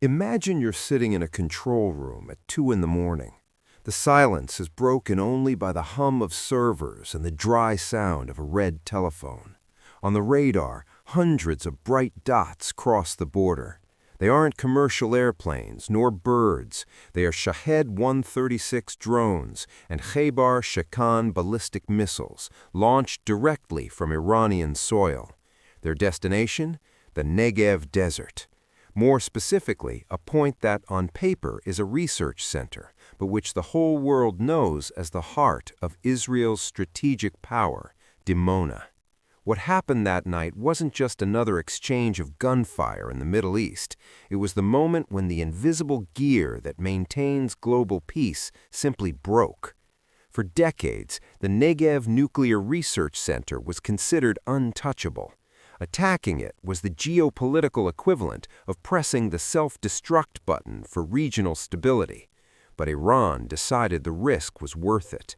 Imagine you're sitting in a control room at 2 in the morning. The silence is broken only by the hum of servers and the dry sound of a red telephone. On the radar, hundreds of bright dots cross the border. They aren't commercial airplanes, nor birds. They are Shahed 136 drones and Khaybar Shekan ballistic missiles launched directly from Iranian soil. Their destination? The Negev Desert. More specifically, a point that, on paper, is a research center, but which the whole world knows as the heart of Israel's strategic power, Dimona. What happened that night wasn't just another exchange of gunfire in the Middle East. It was the moment when the invisible gear that maintains global peace simply broke. For decades, the Negev Nuclear Research Center was considered untouchable. Attacking it was the geopolitical equivalent of pressing the self-destruct button for regional stability. But Iran decided the risk was worth it.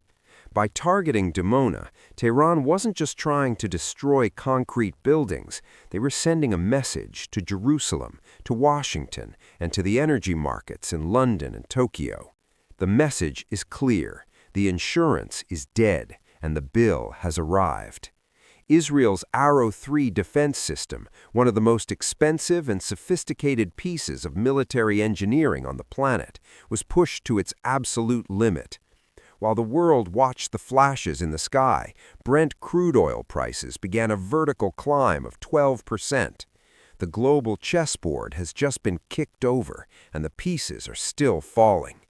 By targeting Dimona, Tehran wasn't just trying to destroy concrete buildings. They were sending a message to Jerusalem, to Washington, and to the energy markets in London and Tokyo. The message is clear. The insurance is dead, and the bill has arrived. Israel's Arrow 3 defense system, one of the most expensive and sophisticated pieces of military engineering on the planet, was pushed to its absolute limit. While the world watched the flashes in the sky, Brent crude oil prices began a vertical climb of 12%. The global chessboard has just been kicked over, and the pieces are still falling.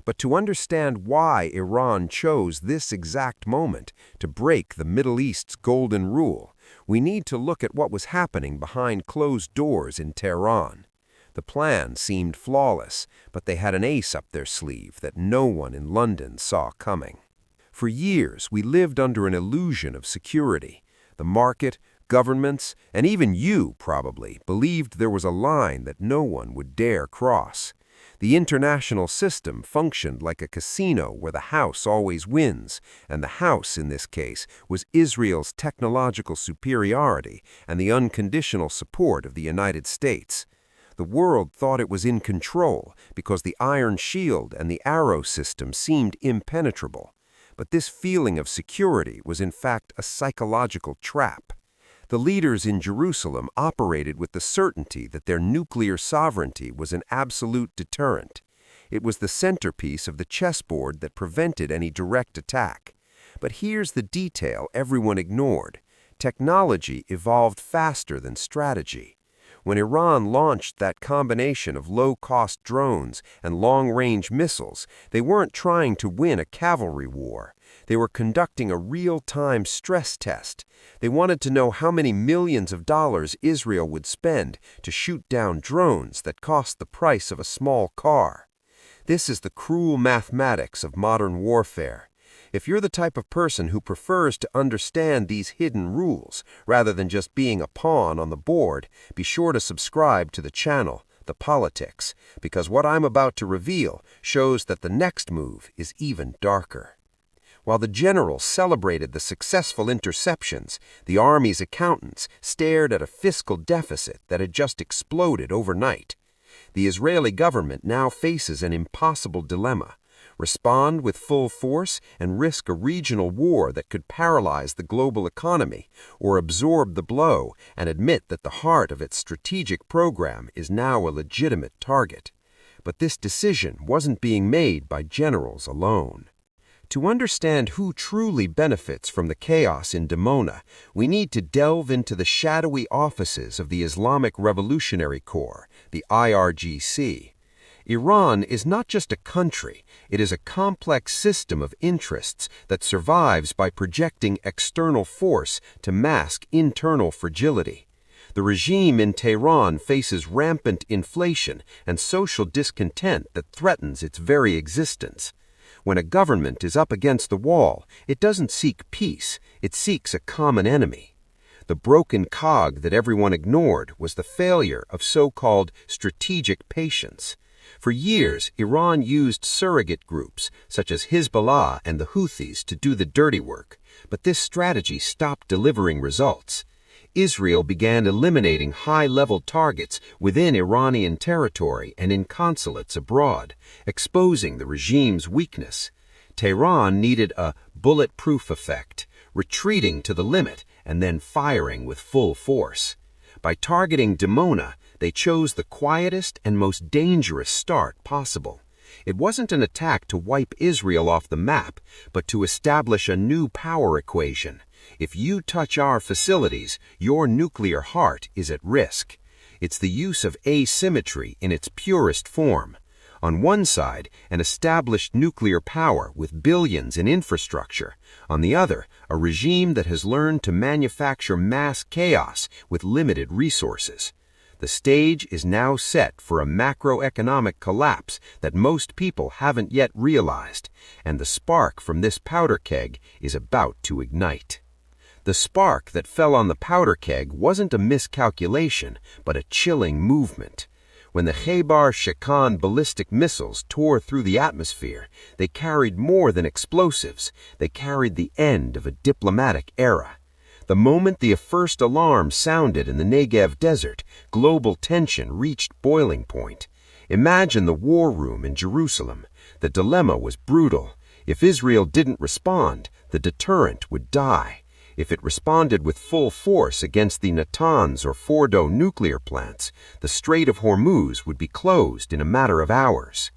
But to understand why Iran chose this exact moment to break the Middle East's golden rule, we need to look at what was happening behind closed doors in Tehran. The plan seemed flawless, but they had an ace up their sleeve that no one in London saw coming. For years, we lived under an illusion of security. The market, governments, and even you, probably, believed there was a line that no one would dare cross. The international system functioned like a casino where the house always wins, and the house, in this case, was Israel's technological superiority and the unconditional support of the United States. The world thought it was in control because the Iron Shield and the Arrow system seemed impenetrable. But this feeling of security was in fact a psychological trap. The leaders in Jerusalem operated with the certainty that their nuclear sovereignty was an absolute deterrent. It was the centerpiece of the chessboard that prevented any direct attack. But here's the detail everyone ignored. Technology evolved faster than strategy. When Iran launched that combination of low-cost drones and long-range missiles, they weren't trying to win a cavalry war. They were conducting a real-time stress test. They wanted to know how many millions of dollars Israel would spend to shoot down drones that cost the price of a small car. This is the cruel mathematics of modern warfare. If you're the type of person who prefers to understand these hidden rules rather than just being a pawn on the board, be sure to subscribe to the channel, ThePolitik, because what I'm about to reveal shows that the next move is even darker. While the generals celebrated the successful interceptions, the army's accountants stared at a fiscal deficit that had just exploded overnight. The Israeli government now faces an impossible dilemma: respond with full force and risk a regional war that could paralyze the global economy, or absorb the blow and admit that the heart of its strategic program is now a legitimate target. But this decision wasn't being made by generals alone. To understand who truly benefits from the chaos in Dimona, we need to delve into the shadowy offices of the Islamic Revolutionary Corps, the IRGC. Iran is not just a country, it is a complex system of interests that survives by projecting external force to mask internal fragility. The regime in Tehran faces rampant inflation and social discontent that threatens its very existence. When a government is up against the wall, it doesn't seek peace, it seeks a common enemy. The broken cog that everyone ignored was the failure of so-called strategic patience. For years, Iran used surrogate groups, such as Hezbollah and the Houthis, to do the dirty work, but this strategy stopped delivering results. Israel began eliminating high-level targets within Iranian territory and in consulates abroad, exposing the regime's weakness. Tehran needed a bulletproof effect, retreating to the limit and then firing with full force. By targeting Dimona, they chose the quietest and most dangerous start possible. It wasn't an attack to wipe Israel off the map, but to establish a new power equation. If you touch our facilities, your nuclear heart is at risk. It's the use of asymmetry in its purest form. On one side, an established nuclear power with billions in infrastructure. On the other, a regime that has learned to manufacture mass chaos with limited resources. The stage is now set for a macroeconomic collapse that most people haven't yet realized, and the spark from this powder keg is about to ignite. The spark that fell on the powder keg wasn't a miscalculation, but a chilling movement. When the Khaybar-Shekan ballistic missiles tore through the atmosphere, they carried more than explosives. They carried the end of a diplomatic era. The moment the first alarm sounded in the Negev desert, global tension reached boiling point. Imagine the war room in Jerusalem. The dilemma was brutal. If Israel didn't respond, the deterrent would die. If it responded with full force against the Natanz or Fordo nuclear plants, the Strait of Hormuz would be closed in a matter of hours.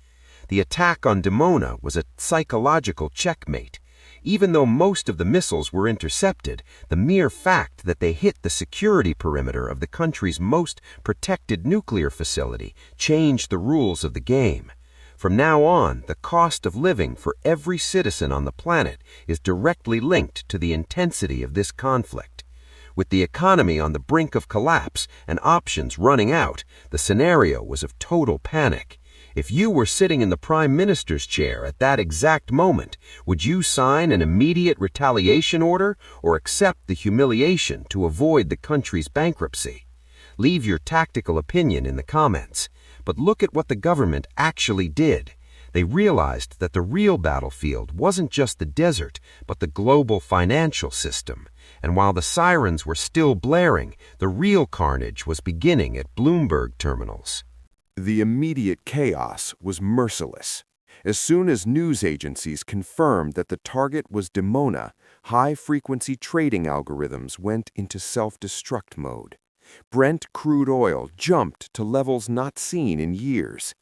The attack on Dimona was a psychological checkmate. Even though most of the missiles were intercepted, the mere fact that they hit the security perimeter of the country's most protected nuclear facility changed the rules of the game. From now on, the cost of living for every citizen on the planet is directly linked to the intensity of this conflict. With the economy on the brink of collapse and options running out, the scenario was of total panic. If you were sitting in the Prime Minister's chair at that exact moment, would you sign an immediate retaliation order or accept the humiliation to avoid the country's bankruptcy? Leave your tactical opinion in the comments. But look at what the government actually did. They realized that the real battlefield wasn't just the desert, but the global financial system. And while the sirens were still blaring, the real carnage was beginning at Bloomberg terminals. The immediate chaos was merciless. As soon as news agencies confirmed that the target was Dimona, high-frequency trading algorithms went into self-destruct mode. Brent crude oil jumped to levels not seen in years.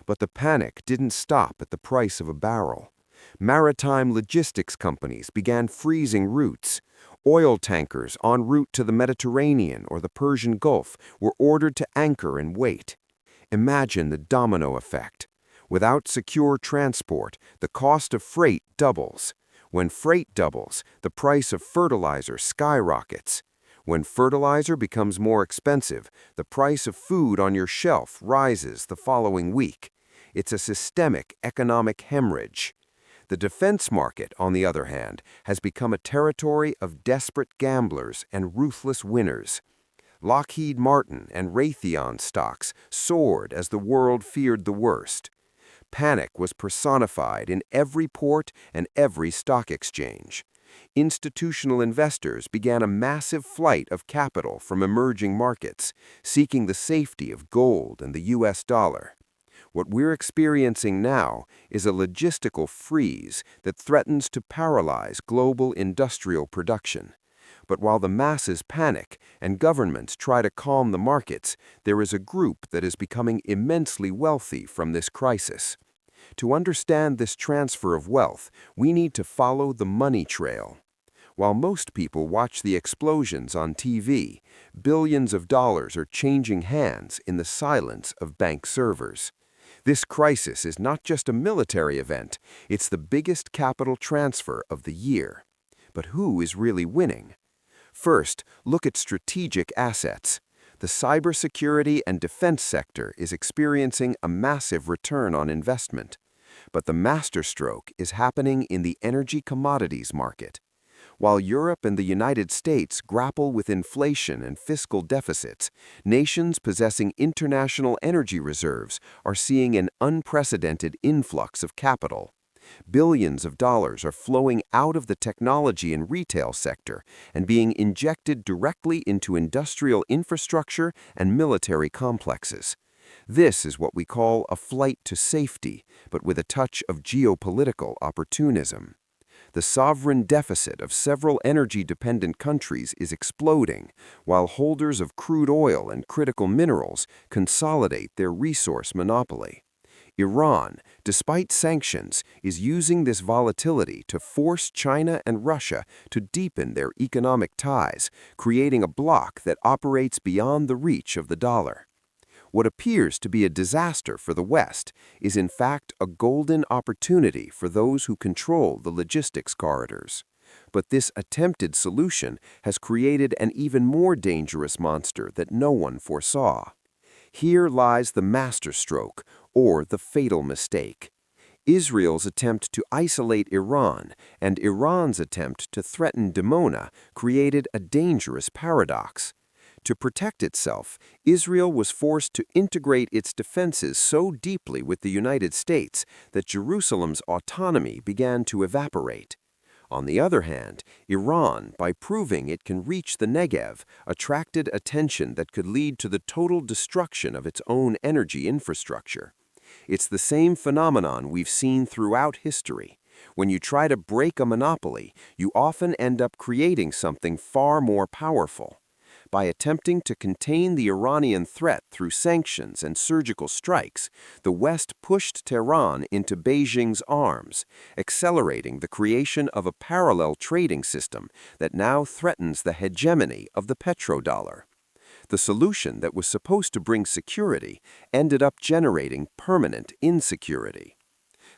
But the panic didn't stop at the price of a barrel. Maritime logistics companies began freezing routes. Oil tankers en route to the Mediterranean or the Persian Gulf were ordered to anchor and wait. Imagine the domino effect. Without secure transport, the cost of freight doubles. When freight doubles, the price of fertilizer skyrockets. When fertilizer becomes more expensive, the price of food on your shelf rises the following week. It's a systemic economic hemorrhage. The defense market, on the other hand, has become a territory of desperate gamblers and ruthless winners. Lockheed Martin and Raytheon stocks soared as the world feared the worst. Panic was personified in every port and every stock exchange. Institutional investors began a massive flight of capital from emerging markets, seeking the safety of gold and the US dollar. What we're experiencing now is a logistical freeze that threatens to paralyze global industrial production. But while the masses panic and governments try to calm the markets, there is a group that is becoming immensely wealthy from this crisis. To understand this transfer of wealth, we need to follow the money trail. While most people watch the explosions on TV, billions of dollars are changing hands in the silence of bank servers. This crisis is not just a military event, it's the biggest capital transfer of the year. But who is really winning? First, look at strategic assets. The cybersecurity and defense sector is experiencing a massive return on investment. But the masterstroke is happening in the energy commodities market. While Europe and the United States grapple with inflation and fiscal deficits, nations possessing international energy reserves are seeing an unprecedented influx of capital. Billions of dollars are flowing out of the technology and retail sector and being injected directly into industrial infrastructure and military complexes. This is what we call a flight to safety, but with a touch of geopolitical opportunism. The sovereign deficit of several energy-dependent countries is exploding, while holders of crude oil and critical minerals consolidate their resource monopoly. Iran, despite sanctions, is using this volatility to force China and Russia to deepen their economic ties, creating a bloc that operates beyond the reach of the dollar. What appears to be a disaster for the West is in fact a golden opportunity for those who control the logistics corridors. But this attempted solution has created an even more dangerous monster that no one foresaw. Here lies the masterstroke, or the fatal mistake. Israel's attempt to isolate Iran and Iran's attempt to threaten Dimona created a dangerous paradox. To protect itself, Israel was forced to integrate its defenses so deeply with the United States that Jerusalem's autonomy began to evaporate. On the other hand, Iran, by proving it can reach the Negev, attracted attention that could lead to the total destruction of its own energy infrastructure. It's the same phenomenon we've seen throughout history. When you try to break a monopoly, you often end up creating something far more powerful. By attempting to contain the Iranian threat through sanctions and surgical strikes, the West pushed Tehran into Beijing's arms, accelerating the creation of a parallel trading system that now threatens the hegemony of the petrodollar. The solution that was supposed to bring security ended up generating permanent insecurity.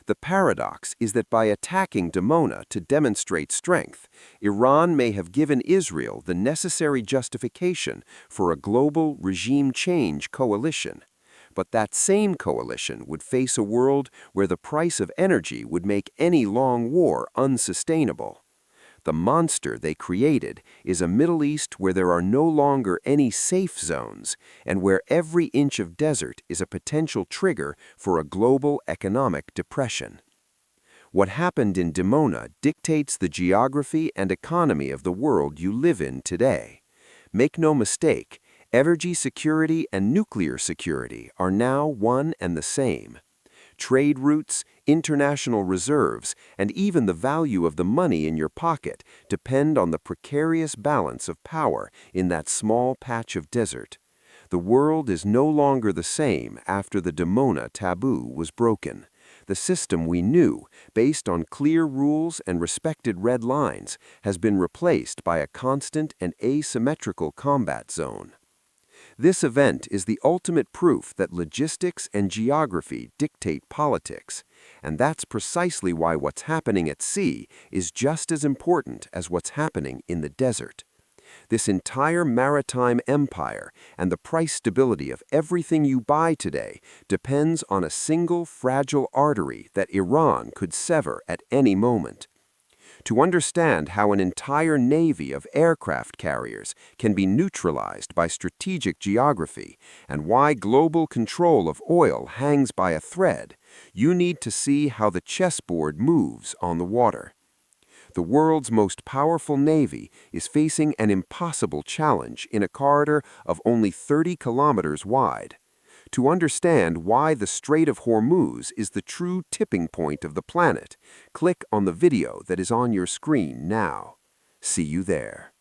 The paradox is that by attacking Dimona to demonstrate strength, Iran may have given Israel the necessary justification for a global regime change coalition. But that same coalition would face a world where the price of energy would make any long war unsustainable. The monster they created is a Middle East where there are no longer any safe zones and where every inch of desert is a potential trigger for a global economic depression. What happened in Dimona dictates the geography and economy of the world you live in today. Make no mistake, energy security and nuclear security are now one and the same. Trade routes, international reserves, and even the value of the money in your pocket depend on the precarious balance of power in that small patch of desert. The world is no longer the same after the Dimona taboo was broken. The system we knew, based on clear rules and respected red lines, has been replaced by a constant and asymmetrical combat zone. This event is the ultimate proof that logistics and geography dictate politics, and that's precisely why what's happening at sea is just as important as what's happening in the desert. This entire maritime empire and the price stability of everything you buy today depends on a single fragile artery that Iran could sever at any moment. To understand how an entire navy of aircraft carriers can be neutralized by strategic geography and why global control of oil hangs by a thread, you need to see how the chessboard moves on the water. The world's most powerful navy is facing an impossible challenge in a corridor of only 30 kilometers wide. To understand why the Strait of Hormuz is the true tipping point of the planet, click on the video that is on your screen now. See you there.